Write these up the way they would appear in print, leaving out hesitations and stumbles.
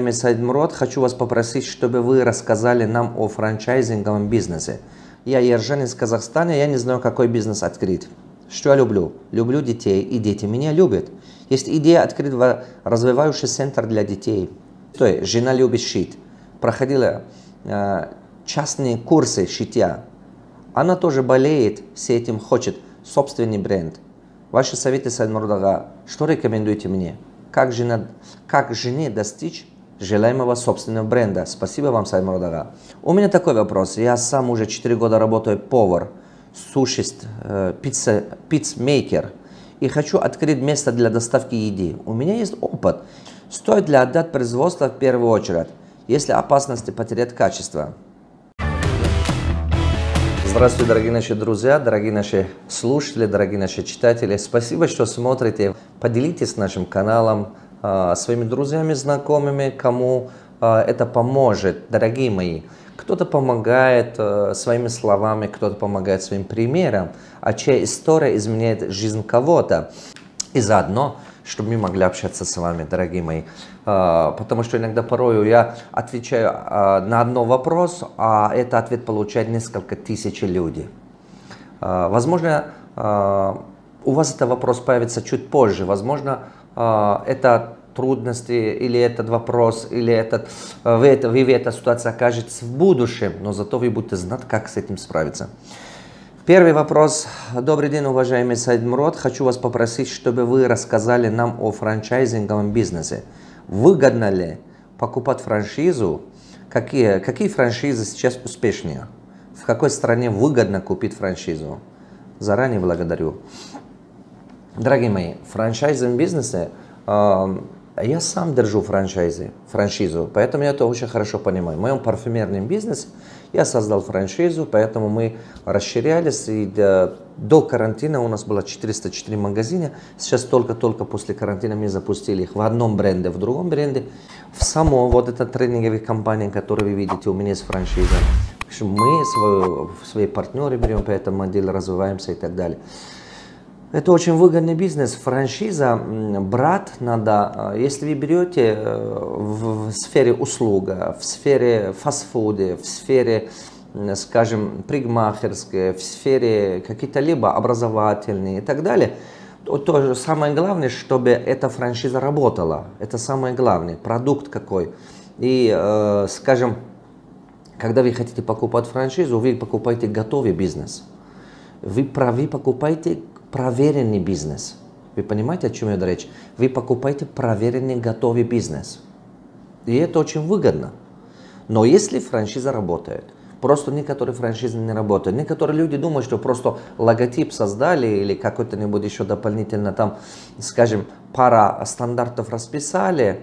уважаемый Саид Мурод, хочу вас попросить, чтобы вы рассказали нам о франчайзинговом бизнесе. Я ержан из Казахстана, я не знаю, какой бизнес открыть. Что я люблю? Люблю детей, и дети меня любят. Есть идея открыть развивающий центр для детей. То есть, жена любит шить. Проходила частные курсы шитья. Она тоже болеет, с этим хочет собственный бренд. Ваши советы, Саид Мурод ага, что рекомендуете мне? Как жене достичь желаемого собственного бренда? Спасибо вам, Саид Мурод ага. У меня такой вопрос. Я сам уже 4 года работаю повар, сушист, пиццмейкер. И хочу открыть место для доставки еды. У меня есть опыт. Стоит ли отдать производство в первую очередь, если опасности потерять качество? Здравствуйте, дорогие наши друзья, дорогие наши слушатели, дорогие наши читатели. Спасибо, что смотрите. Поделитесь нашим каналом своими друзьями, знакомыми, кому это поможет, дорогие мои. Кто-то помогает своими словами, кто-то помогает своим примером, а чья история изменяет жизнь кого-то. И заодно, чтобы мы могли общаться с вами, дорогие мои. Потому что иногда порою я отвечаю на один вопрос, а этот ответ получает несколько тысяч людей. Возможно, у вас этот вопрос появится чуть позже. Возможно, это трудности, или этот вопрос, или вы в этой ситуации окажетесь в будущем, но зато вы будете знать, как с этим справиться. Первый вопрос. Добрый день, уважаемый Саид Мурод. Хочу вас попросить, чтобы вы рассказали нам о франчайзинговом бизнесе. Выгодно ли покупать франшизу? Какие франшизы сейчас успешнее? В какой стране выгодно купить франшизу? Заранее благодарю. Дорогие мои, в франчайзинговом бизнесе я сам держу франшизу, поэтому я это очень хорошо понимаю. В моем парфюмерном бизнесе я создал франшизу, поэтому мы расширялись. И до карантина у нас было 404 магазина. Сейчас только после карантина мы запустили их в одном бренде, в другом бренде. В самой вот этой тренинговой компании, которую вы видите, у меня есть франшиза. Мы свои партнеры берем, по этому модели развиваемся и так далее. Это очень выгодный бизнес. Франшиза брать надо, если вы берете в сфере услуга, в сфере фастфуда, в сфере, скажем, парикмахерской, в сфере какие-то либо образовательные и так далее, то самое главное, чтобы эта франшиза работала. Это самое главное. Продукт какой. И, скажем, когда вы хотите покупать франшизу, вы покупаете готовый бизнес. Вы покупаете проверенный бизнес. Вы понимаете, о чем я речь? Вы покупаете проверенный, готовый бизнес. И это очень выгодно. Но если франшиза работает, просто некоторые франшизы не работают. Некоторые люди думают, что просто логотип создали или какой-то-нибудь еще дополнительно там, скажем, пара стандартов расписали,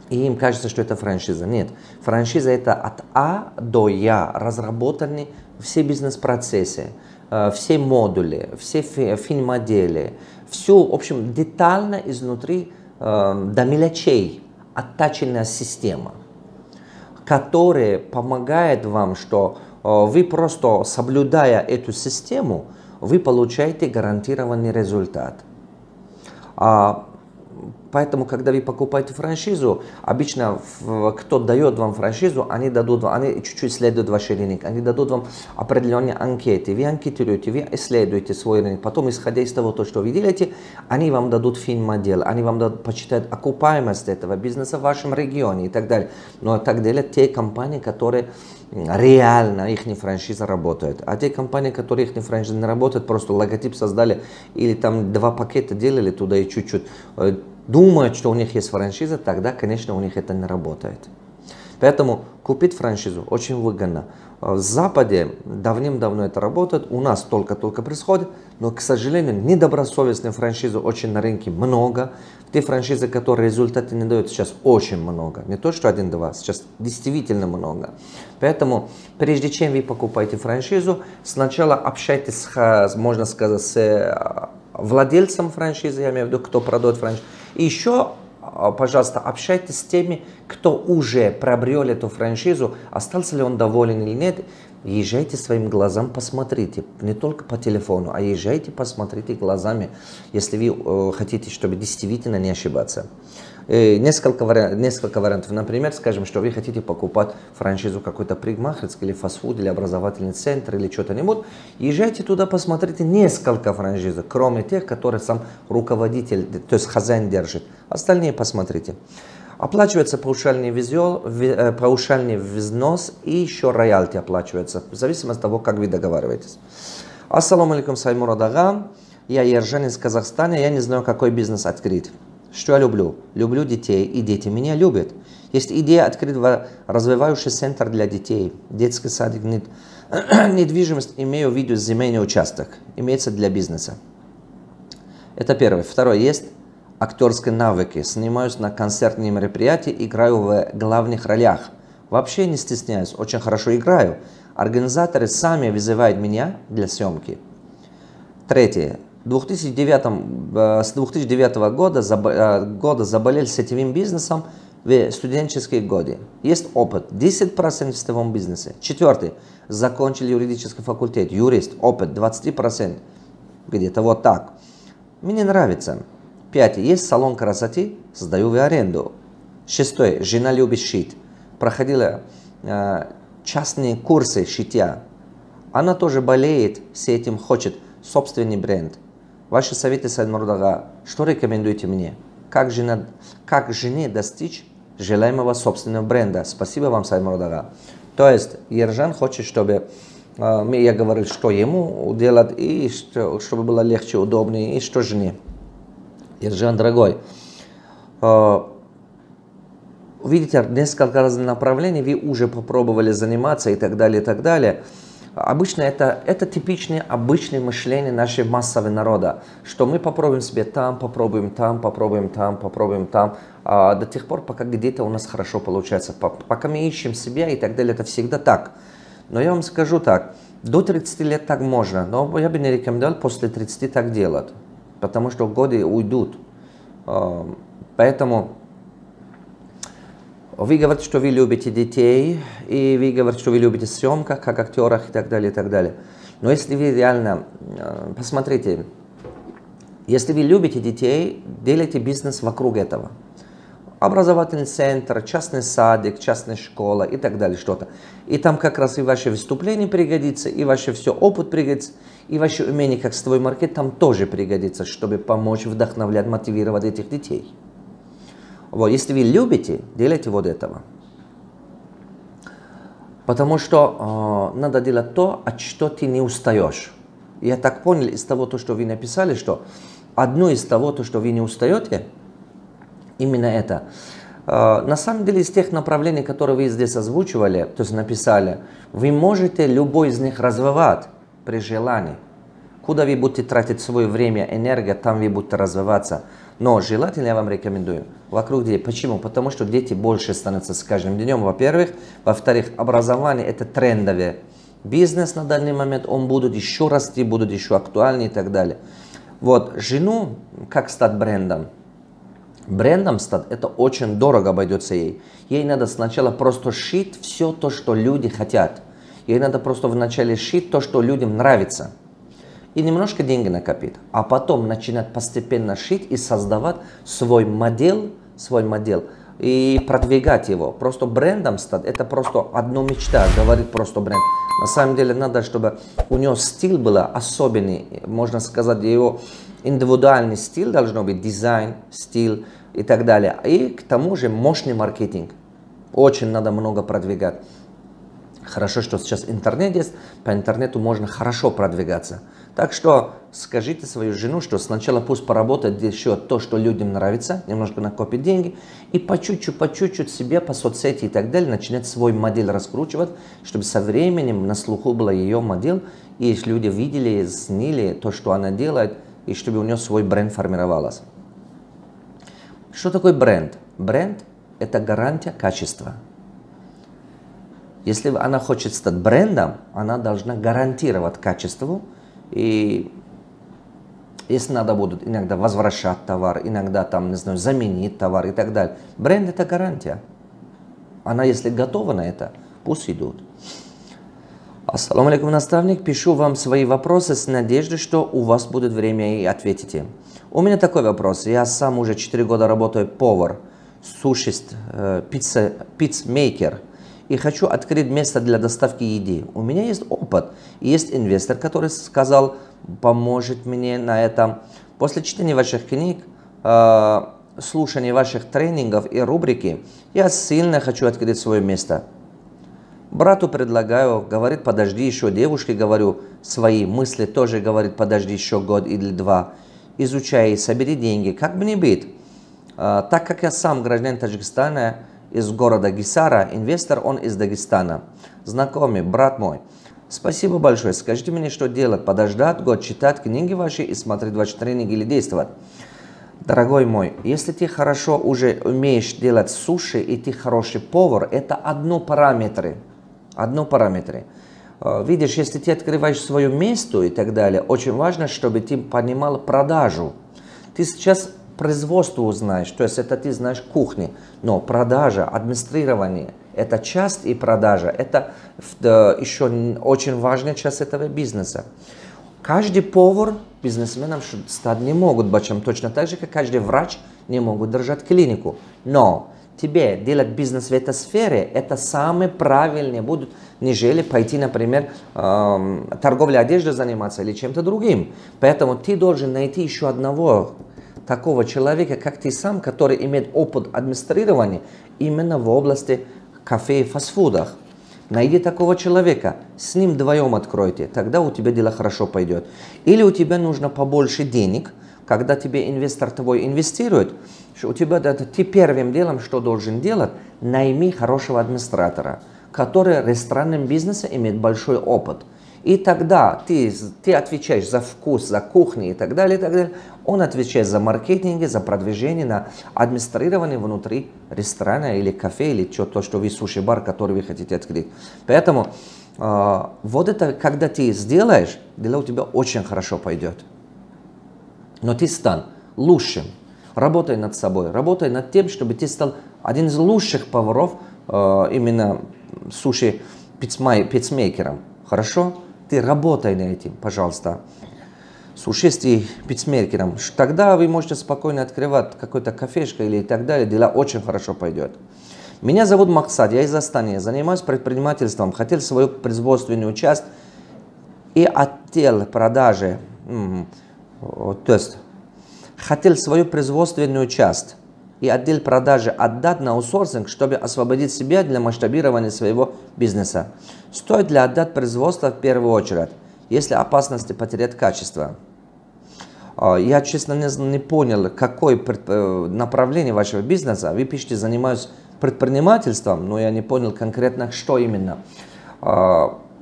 и им кажется, что это франшиза. Нет. Франшиза это от А до Я разработаны все бизнес-процессы, все модули, все финмодели, все, в общем, детально изнутри до мелочей оттаченная система, которая помогает вам, что вы просто соблюдая эту систему, вы получаете гарантированный результат. Поэтому, когда вы покупаете франшизу, обычно кто дает вам франшизу, они чуть-чуть следуют вашей линии, они дадут вам определенные анкеты. Вы анкетируете, вы исследуете свой рынок. Потом, исходя из того, что вы делаете, они вам дадут финмодель, они вам дадут почитать окупаемость этого бизнеса в вашем регионе и так далее. Но так делают те компании, которые реально их франшиза работает. А те компании, которые их франшиза не работают, просто логотип создали или там 2 пакета делали туда и чуть-чуть думают, что у них есть франшиза, тогда, конечно, у них это не работает. Поэтому купить франшизу очень выгодно. В Западе давным-давно это работает, у нас только-только происходит, но, к сожалению, недобросовестных франшиз очень на рынке много. Те франшизы, которые результаты не дают, сейчас очень много. Не то, что 1-2, сейчас действительно много. Поэтому, прежде чем вы покупаете франшизу, сначала общайтесь, можно сказать, с владельцем франшизы, я имею в виду, кто продает франшизу. И еще, пожалуйста, общайтесь с теми, кто уже приобрел эту франшизу, остался ли он доволен или нет. Езжайте своим глазам, посмотрите, не только по телефону, а езжайте, посмотрите глазами, если вы хотите, чтобы действительно не ошибаться. Несколько вариантов. Например, скажем, что вы хотите покупать франшизу какой-то парикмахерской или фастфуд, или образовательный центр, или что-то-нибудь. Езжайте туда, посмотрите несколько франшиз, кроме тех, которые сам руководитель, то есть хозяин держит. Остальные посмотрите. Оплачивается паушальный взнос и еще роялти оплачивается, в зависимости от того, как вы договариваетесь. Ассаламу алейкум, Саймурод ага. Я ержан из Казахстана, я не знаю, какой бизнес открыть. Что я люблю? Люблю детей, и дети меня любят. Есть идея открыть развивающий центр для детей, детский садик, недвижимость, имею в виду земельный участок, имеется для бизнеса. Это первое. Второе, есть актерские навыки, снимаюсь на концертные мероприятия, играю в главных ролях. Вообще не стесняюсь, очень хорошо играю. Организаторы сами вызывают меня для съемки. Третье. С 2009 года заболел сетевым бизнесом в студенческие годы. Есть опыт, 10% в сетевом бизнесе. Четвертый. Закончил юридический факультет, юрист, опыт, 20%. Где-то вот так. Мне нравится. Пятый. Есть салон красоты, сдаю в аренду. Шестой. Жена любит шить. Проходила частные курсы шитья. Она тоже болеет, с этим хочет собственный бренд. Ваши советы, Саймурод ага, что рекомендуете мне? Как жене достичь желаемого собственного бренда? Спасибо вам, Саймурод ага. То есть, Ержан хочет, чтобы я говорил, что ему делать, и чтобы было легче, удобнее, и что жене. Ержан, дорогой, видите, несколько разных направлений вы уже попробовали заниматься и так далее, и так далее. Обычно это типичное, обычное мышление нашего массового народа, что мы попробуем себе там, попробуем там, попробуем там, попробуем там, до тех пор, пока где-то у нас хорошо получается, пока мы ищем себя и так далее, это всегда так. Но я вам скажу так, до 30 лет так можно, но я бы не рекомендовал после 30 так делать, потому что годы уйдут. Поэтому вы говорите, что вы любите детей, и вы говорите, что вы любите съемка, как актерах и так далее, и так далее. Но если вы реально, посмотрите, если вы любите детей, делайте бизнес вокруг этого. Образовательный центр, частный садик, частная школа и так далее, что-то. И там как раз и ваше выступление пригодится, и ваше все опыт пригодится, и ваше умение как сетевой маркет там тоже пригодится, чтобы помочь, вдохновлять, мотивировать этих детей. Вот, если вы любите, делайте вот этого. Потому что надо делать то, от что ты не устаешь. Я так понял из того, что вы написали, что одно из того, что вы не устаете, именно это. На самом деле, из тех направлений, которые вы здесь озвучивали, то есть написали, вы можете любой из них развивать при желании. Куда вы будете тратить свое время, энергию, там вы будете развиваться. Но желательно я вам рекомендую вокруг детей. Почему? Потому что дети больше становятся с каждым днем, во-первых. Во-вторых, образование это трендовый бизнес на данный момент. Он будет еще расти, будет еще актуальнее и так далее. Вот, жену, как стать брендом? Брендом стать, это очень дорого обойдется ей. Ей надо сначала просто шить все то, что люди хотят. Ей надо просто вначале шить то, что людям нравится. И немножко деньги накопить, а потом начинать постепенно шить и создавать свой модель и продвигать его. Просто брендом стать, это просто одна мечта, говорит просто бренд. На самом деле надо, чтобы у него стиль был особенный, можно сказать, его индивидуальный стиль должно быть, дизайн, стиль и так далее. И к тому же мощный маркетинг. Очень надо много продвигать. Хорошо, что сейчас интернет есть, по интернету можно хорошо продвигаться. Так что скажите свою жену, что сначала пусть поработает еще то, что людям нравится, немножко накопит деньги, и по чуть-чуть себе по соцсети и так далее начинать свой модель раскручивать, чтобы со временем на слуху была ее модель, и люди видели, знали то, что она делает, и чтобы у нее свой бренд формировался. Что такое бренд? Бренд – это гарантия качества. Если она хочет стать брендом, она должна гарантировать качество. И если надо будет иногда возвращать товар, иногда там, не знаю, заменить товар и так далее. Бренд это гарантия. Она, если готова на это, пусть идут. Ассаламу алейкум, наставник. Пишу вам свои вопросы с надеждой, что у вас будет время и ответите. У меня такой вопрос. Я сам уже 4 года работаю повар. сушист, пиццмейкер, и хочу открыть место для доставки еды. У меня есть опыт. И есть инвестор, который сказал, поможет мне на этом. После чтения ваших книг, слушания ваших тренингов и рубрики, я сильно хочу открыть свое место. Брату предлагаю, говорит, подожди еще. Девушке говорю, свои мысли тоже говорит, подожди еще год или два. Изучай, собери деньги. Как бы ни быть. Так как я сам гражданин Таджикистана, из города Гисара, инвестор, он из Дагестана. Знакомый, брат мой, спасибо большое. Скажите мне, что делать? Подождать год, читать книги ваши и смотреть ваши тренинги или действовать? Дорогой мой, если ты хорошо уже умеешь делать суши и ты хороший повар, это одно параметры. Видишь, если ты открываешь свое место и так далее, очень важно, чтобы ты понимал продажу. Ты сейчас производство узнаешь, то есть это ты знаешь кухни, но продажа, администрирование, это часть и продажа, это еще очень важная часть этого бизнеса. Каждый повар бизнесменом стать не могут, бачам, точно так же, как каждый врач не могут держать клинику. Но тебе делать бизнес в этой сфере, это самое правильное будет, нежели пойти, например, торговлей одеждой заниматься или чем-то другим. Поэтому ты должен найти еще одного такого человека, как ты сам, который имеет опыт администрирования именно в области кафе и фастфудах. Найди такого человека, с ним вдвоем откройте, тогда у тебя дело хорошо пойдет. Или у тебя нужно побольше денег, когда тебе инвестор твой инвестирует, у тебя ты первым делом, что должен делать, найми хорошего администратора, который в ресторанном бизнесе имеет большой опыт. И тогда ты отвечаешь за вкус, за кухню и так далее, и так далее. Он отвечает за маркетинг, за продвижение, на администрирование внутри ресторана или кафе, или то, что вы суши-бар, который вы хотите открыть. Поэтому вот это, когда ты сделаешь, дело у тебя очень хорошо пойдет. Но ты стань лучшим. Работай над собой, работай над тем, чтобы ты стал один из лучших поваров, именно суши-пиццмейкером. Хорошо? Ты работай над этим, пожалуйста. Сушист и пиццмейкером. Тогда вы можете спокойно открывать какую-то кафешку или так далее. Дела очень хорошо пойдет. Меня зовут Максат, я из Астаны. Занимаюсь предпринимательством. Хотел свою производственную часть и отдел продажи. То есть, хотел свою производственную часть и отдел продажи отдать на аутсорсинг, чтобы освободить себя для масштабирования своего бизнеса. Стоит ли отдать производство в первую очередь, если опасности потерять качество? Я, честно, не понял, какое направление вашего бизнеса. Вы пишете, занимаюсь предпринимательством, но я не понял конкретно, что именно.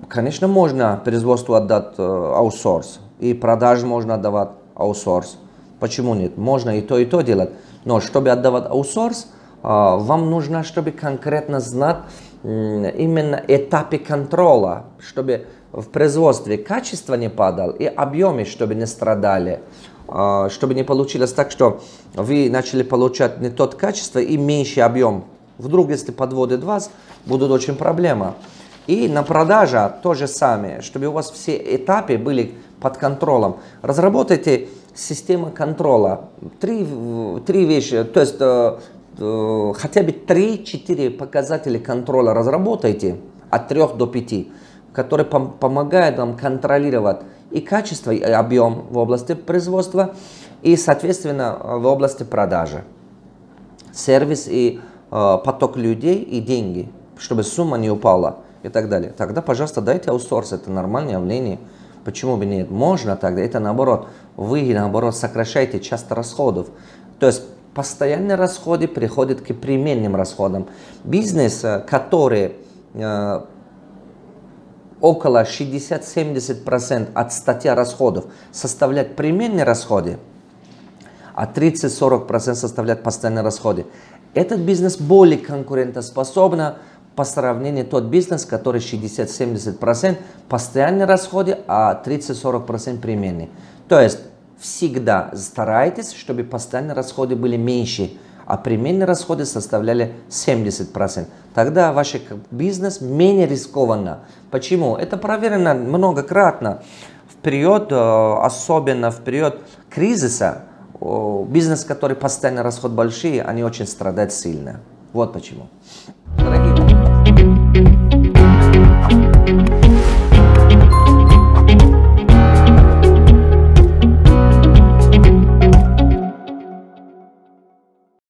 Конечно, можно производству отдать аутсорс, и продажу можно отдавать аутсорс. Почему нет? Можно и то делать. Но чтобы отдавать аутсорс, вам нужно, чтобы конкретно знать именно этапы контроля, чтобы в производстве качество не падало и объемы, чтобы не страдали. Чтобы не получилось так, что вы начали получать не тот качество и меньший объем. Вдруг, если подводит вас, будут очень проблемы. И на продаже то же самое, чтобы у вас все этапы были под контролем. Разработайте систему контроля. Три вещи, то есть хотя бы 3-4 показателя контроля разработайте от 3 до 5, которые помогают вам контролировать и качество, и объем в области производства, и, соответственно, в области продажи. Сервис и поток людей и деньги, чтобы сумма не упала и так далее. Тогда, пожалуйста, дайте аутсорс, это нормальное явление. Почему бы нет? Можно тогда, это наоборот. Вы, наоборот, сокращаете часто расходов. То есть, постоянные расходы приходят к переменным расходам. Бизнес, который около 60-70% от статьи расходов составляет переменные расходы, а 30-40% составляют постоянные расходы. Этот бизнес более конкурентоспособен по сравнению с тот бизнес, который 60-70% постоянные расходы, а 30-40% переменные. То есть всегда старайтесь, чтобы постоянные расходы были меньше, а переменные расходы составляли 70%. Тогда ваш бизнес менее рискованно. Почему? Это проверено многократно. В период, особенно в период кризиса, бизнес, который постоянно расход большие, они очень страдают сильно. Вот почему. Дорогие